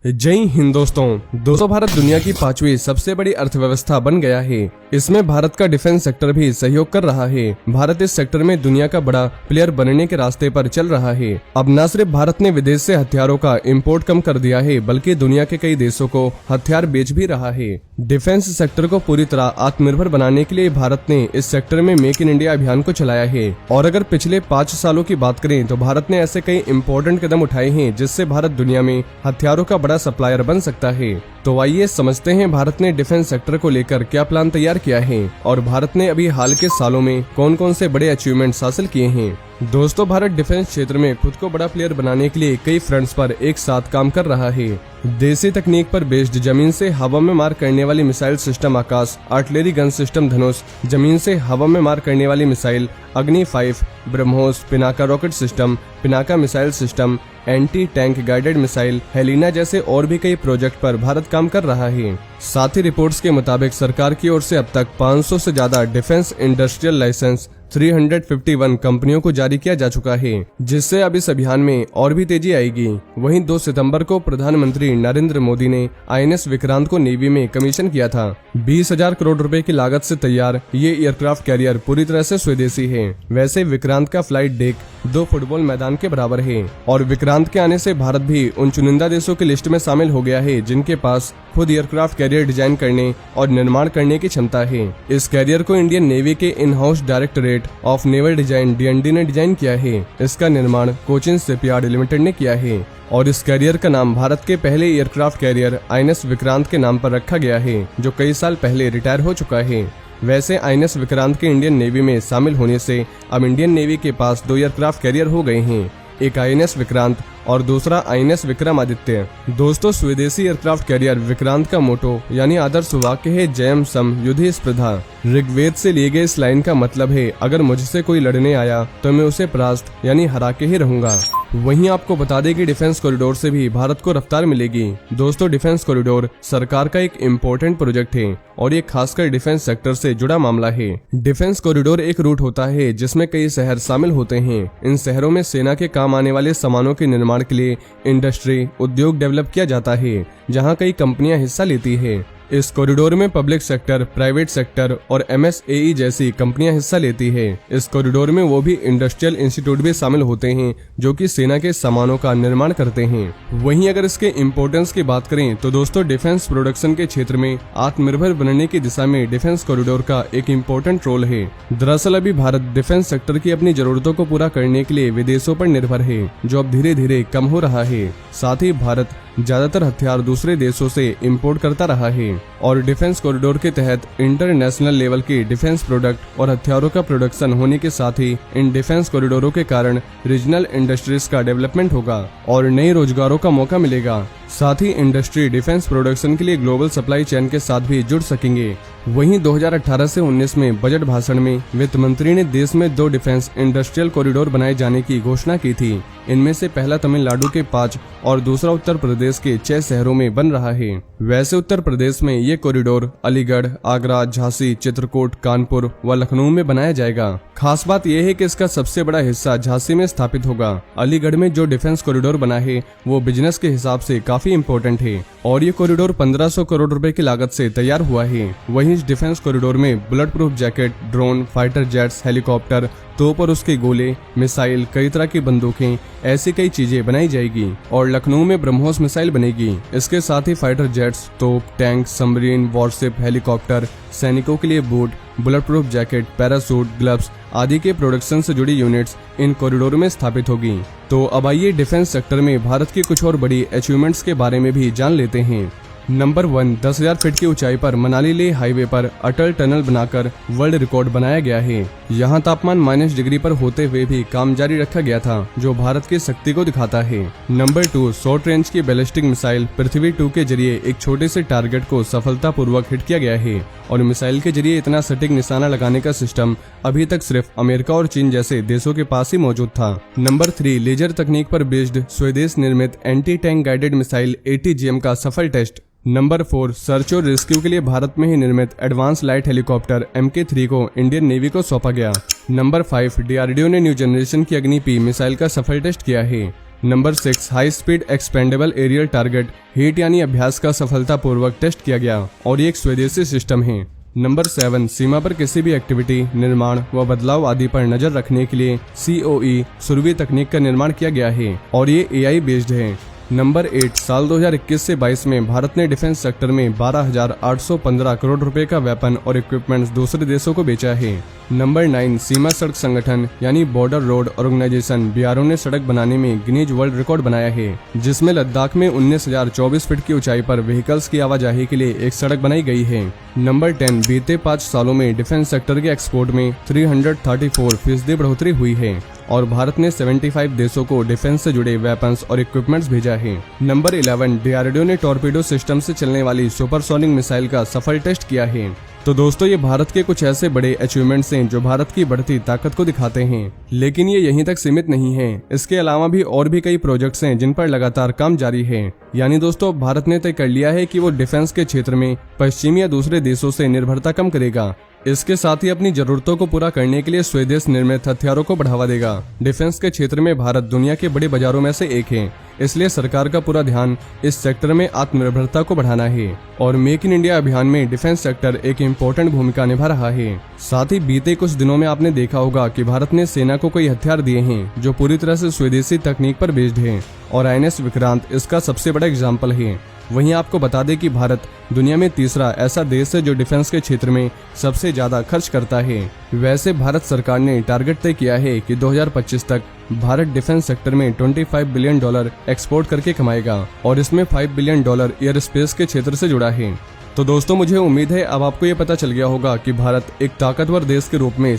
जय हिंद दोस्तों भारत दुनिया की 5वीं सबसे बड़ी अर्थव्यवस्था बन गया है। इसमें भारत का डिफेंस सेक्टर भी सहयोग कर रहा है। भारत इस सेक्टर में दुनिया का बड़ा प्लेयर बनने के रास्ते पर चल रहा है। अब न सिर्फ भारत ने विदेश से हथियारों का इंपोर्ट कम कर दिया है, बल्कि दुनिया के कई देशों को हथियार बेच भी रहा है। डिफेंस सेक्टर को पूरी तरह आत्मनिर्भर बनाने के लिए भारत ने इस सेक्टर में मेक इन इंडिया अभियान को चलाया है। और अगर पिछले 5 सालों की बात करें तो भारत ने ऐसे कई इम्पोर्टेंट कदम उठाए हैं जिससे भारत दुनिया में हथियारों का बड़ा सप्लायर बन सकता है। तो आइए समझते हैं भारत ने डिफेंस सेक्टर को लेकर क्या प्लान तैयार किया है और भारत ने अभी हाल के सालों में कौन कौन से बड़े अचीवमेंट्स हासिल किए हैं। दोस्तों भारत डिफेंस क्षेत्र में खुद को बड़ा प्लेयर बनाने के लिए कई फ्रंट्स पर एक साथ काम कर रहा है। देसी तकनीक पर बेस्ड जमीन से हवा में मार करने वाली मिसाइल सिस्टम आकाश, आर्टिलरी गन सिस्टम धनुष, जमीन से हवा में मार करने वाली missile Agni 5, BrahMos, Pinaka rocket system, Pinaka missile system, anti tank guided missile, Helina जैसे और भी कई प्रोजेक्ट पर भारत काम कर रहा है। साथ ही रिपोर्ट्स के मुताबिक सरकार की ओर से अब तक 500 से ज्यादा डिफेंस इंडस्ट्रियल लाइसेंस 351 कंपनियों को जारी किया जा चुका है, जिससे अब इस अभियान में और भी तेजी आएगी। वहीं 2 सितंबर को प्रधानमंत्री नरेंद्र मोदी ने INS विक्रांत को नेवी में कमीशन किया था। 20,000 करोड़ रुपए की लागत से तैयार ये एयरक्राफ्ट कैरियर पूरी तरह से स्वदेशी है। वैसे विक्रांत का फ्लाइट डेक 2 फुटबॉल मैदान के बराबर है और विक्रांत के आने से भारत भी उन चुनिंदा देशों की लिस्ट में शामिल हो गया है जिनके पास खुद एयरक्राफ्ट कैरियर डिजाइन करने और निर्माण करने की क्षमता है। इस कैरियर को इंडियन नेवी के in house directorate of naval design DND ने डिजाइन किया है। इसका निर्माण कोचिन शिपयार्ड लिमिटेड ने किया है और इस कैरियर का नाम भारत के पहले एयरक्राफ्ट कैरियर INS विक्रांत के नाम पर रखा गया है, जो कई साल पहले रिटायर हो चुका है। वैसे INS विक्रांत के इंडियन नेवी में शामिल होने से अब इंडियन नेवी के पास 2 एयरक्राफ्ट कैरियर हो गए हैं, एक INS विक्रांत और दूसरा INS विक्रमादित्य। दोस्तों स्वदेशी एयरक्राफ्ट कैरियर विक्रांत का मोटो यानी आदर्श वाक्य है जयम सम युद्धि स्पृधा। ऋग्वेद से लिए गए इस लाइन का मतलब है अगर मुझसे कोई लड़ने आया तो मैं उसे परास्त यानी हरा के ही रहूंगा। वहीं आपको बता दें कि डिफेंस कॉरिडोर से भी भारत को रफ्तार मिलेगी। दोस्तों डिफेंस कॉरिडोर सरकार का एक इम्पोर्टेंट प्रोजेक्ट है और ये खासकर डिफेंस सेक्टर से जुड़ा मामला है। डिफेंस कॉरिडोर एक रूट होता है जिसमें कई शहर शामिल होते हैं। इन शहरों में सेना के काम आने वाले सामानों के निर्माण के लिए इंडस्ट्री उद्योग डेवलप किया जाता है, जहां कई कंपनियां हिस्सा लेती है। इस कॉरिडोर में पब्लिक सेक्टर, प्राइवेट सेक्टर और MSAE जैसी कंपनियां हिस्सा लेती है। इस कॉरिडोर में वो भी इंडस्ट्रियल इंस्टीट्यूट भी शामिल होते हैं जो कि सेना के सामानों का निर्माण करते हैं। वहीं अगर इसके इम्पोर्टेंस की बात करें तो दोस्तों डिफेंस प्रोडक्शन के क्षेत्र में आत्मनिर्भर बनने की दिशा में डिफेंस कॉरिडोर का एक इम्पोर्टेंट रोल है। दरअसल अभी भारत डिफेंस सेक्टर की अपनी जरूरतों को पूरा करने के लिए विदेशों पर निर्भर है, जो अब धीरे धीरे कम हो रहा है। साथ ही भारत ज्यादातर हथियार दूसरे देशों से इंपोर्ट करता रहा है और डिफेंस कॉरिडोर के तहत इंटरनेशनल लेवल की डिफेंस प्रोडक्ट और हथियारों का प्रोडक्शन होने के साथ ही इन डिफेंस कॉरिडोरों के कारण रीजनल इंडस्ट्रीज का डेवलपमेंट होगा और नए रोजगारों का मौका मिलेगा। साथ ही इंडस्ट्री डिफेंस प्रोडक्शन के लिए ग्लोबल सप्लाई चेन के साथ भी जुड़ सकेंगे। वहीं 2018 से 19 में बजट भाषण में वित्त मंत्री ने देश में 2 डिफेंस इंडस्ट्रियल कॉरिडोर बनाए जाने की घोषणा की थी। इनमें से पहला तमिलनाडु के 5 और दूसरा उत्तर प्रदेश के 6 शहरों में बन रहा है। वैसे उत्तर प्रदेश में ये कॉरिडोर अलीगढ़, आगरा, झांसी, चित्रकूट, कानपुर व लखनऊ में बनाया जाएगा। खास बात यह है कि इसका सबसे बड़ा हिस्सा झांसी में स्थापित होगा। अलीगढ़ में जो डिफेंस कॉरिडोर बना है वो बिजनेस के हिसाब से काफी इम्पोर्टेंट है और ये कॉरिडोर 1500 करोड़ रुपए की लागत से तैयार हुआ है। वहीं इस डिफेंस कॉरिडोर में bullet proof jacket, drone, fighter jets, helicopter, तोप और उसके गोले, मिसाइल, कई तरह की बंदूकें, ऐसी कई चीजें बनाई जाएगी और लखनऊ में ब्रह्मोस मिसाइल बनेगी। इसके साथ ही फाइटर जेट्स, तोप, टैंक, सबमरीन, वॉरशिप, हेलीकॉप्टर, सैनिकों के लिए boot, bullet proof jacket, parachute, gloves आदि के प्रोडक्शन से जुड़ी यूनिट्स इन कॉरिडोर में स्थापित होगी। तो अब आइए डिफेंस सेक्टर में भारत की कुछ और बड़ी अचीवमेंट्स के बारे में भी जान लेते हैं। नंबर 1, 10,000 फीट की ऊंचाई पर मनाली लेह हाईवे पर अटल टनल बनाकर वर्ल्ड रिकॉर्ड बनाया गया है। यहां तापमान -डिग्री पर होते हुए भी काम जारी रखा गया था, जो भारत की शक्ति को दिखाता है। नंबर 2, शॉर्ट रेंज की बैलिस्टिक मिसाइल पृथ्वी 2 के जरिए एक छोटे से टारगेट को सफलतापूर्वक हिट किया गया है और मिसाइल के जरिए इतना सटीक निशाना लगाने का सिस्टम अभी तक सिर्फ अमेरिका और चीन जैसे देशों के पास ही मौजूद था। नंबर 3, लेजर तकनीक पर बेस्ड स्वदेश निर्मित anti tank guided missile ATGM का सफल टेस्ट। नंबर 4, सर्च और रेस्क्यू के लिए भारत में ही निर्मित एडवांस लाइट हेलीकॉप्टर MK3 को इंडियन नेवी को सौंपा गया। नंबर 5, DRDO ने न्यू जनरेशन की अग्नि P मिसाइल का सफल टेस्ट किया है। Number 6 high speed expendable aerial target HEAT यानी अभ्यास का सफलतापूर्वक टेस्ट किया गया और ये एक स्वदेशी सिस्टम है। नंबर 7 सीमा पर किसी भी एक्टिविटी, निर्माण व बदलाव आदि पर नजर रखने के लिए COE सुरवी तकनीक का निर्माण किया गया है और ये AI बेस्ड है। नंबर 8 साल 2021 से 22 में भारत ने डिफेंस सेक्टर में 12,815 करोड़ रुपए का वेपन और इक्विपमेंट्स दूसरे देशों को बेचा है। नंबर 9 सीमा सड़क संगठन यानी बॉर्डर रोड ऑर्गेनाइजेशन BRO ने सड़क बनाने में गिनीज वर्ल्ड रिकॉर्ड बनाया है, जिसमें लद्दाख में 19,024 फीट की ऊंचाई पर व्हीकल्स की आवाजाही के लिए एक सड़क बनाई गई है। नंबर 10 बीते 5 सालों में डिफेंस सेक्टर के एक्सपोर्ट में 334% बढ़ोतरी हुई है और भारत ने 75 देशों को डिफेंस से जुड़े वेपन्स और इक्विपमेंट्स भेजा है। नंबर 11 DRDO ने टॉर्पीडो सिस्टम से चलने वाली सुपरसोनिक मिसाइल का सफल टेस्ट किया है। तो दोस्तों, ये भारत के कुछ ऐसे बड़े अचीवमेंट्स हैं जो भारत की बढ़ती ताकत को दिखाते हैं, लेकिन ये यहीं तक सीमित नहीं है। इसके अलावा भी और भी कई प्रोजेक्ट्स हैं जिन पर लगातार काम जारी है। यानी दोस्तों, भारत ने तय कर लिया है कि वो डिफेंस के क्षेत्र में पश्चिमी या दूसरे देशों से निर्भरता कम करेगा। इसके साथ ही अपनी जरूरतों को पूरा करने के लिए स्वदेश निर्मित हथियारों को बढ़ावा देगा। डिफेंस के क्षेत्र में भारत दुनिया के बड़े बाजारों में से एक है, इसलिए सरकार का पूरा ध्यान इस सेक्टर में आत्मनिर्भरता को बढ़ाना है और मेक इन इंडिया अभियान में डिफेंस सेक्टर एक इम्पोर्टेंट भूमिका निभा रहा है। साथ ही बीते कुछ दिनों में आपने देखा होगा कि भारत ने सेना को कई हथियार दिए हैं जो पूरी तरह से स्वदेशी तकनीक पर बेस्ड है और INS विक्रांत इसका सबसे बड़ा एग्जाम्पल है। वहीं आपको बता दें कि भारत दुनिया में तीसरा ऐसा देश है जो डिफेंस के क्षेत्र में सबसे ज्यादा खर्च करता है। वैसे भारत सरकार ने टारगेट तय किया है कि 2025 तक भारत डिफेंस सेक्टर में $25 बिलियन एक्सपोर्ट करके कमाएगा और इसमें $5 बिलियन एयर स्पेस के क्षेत्र से जुड़ा है। तो दोस्तों, मुझे उम्मीद है अब आपको ये पता चल गया होगा कि भारत एक ताकतवर देश के रूप में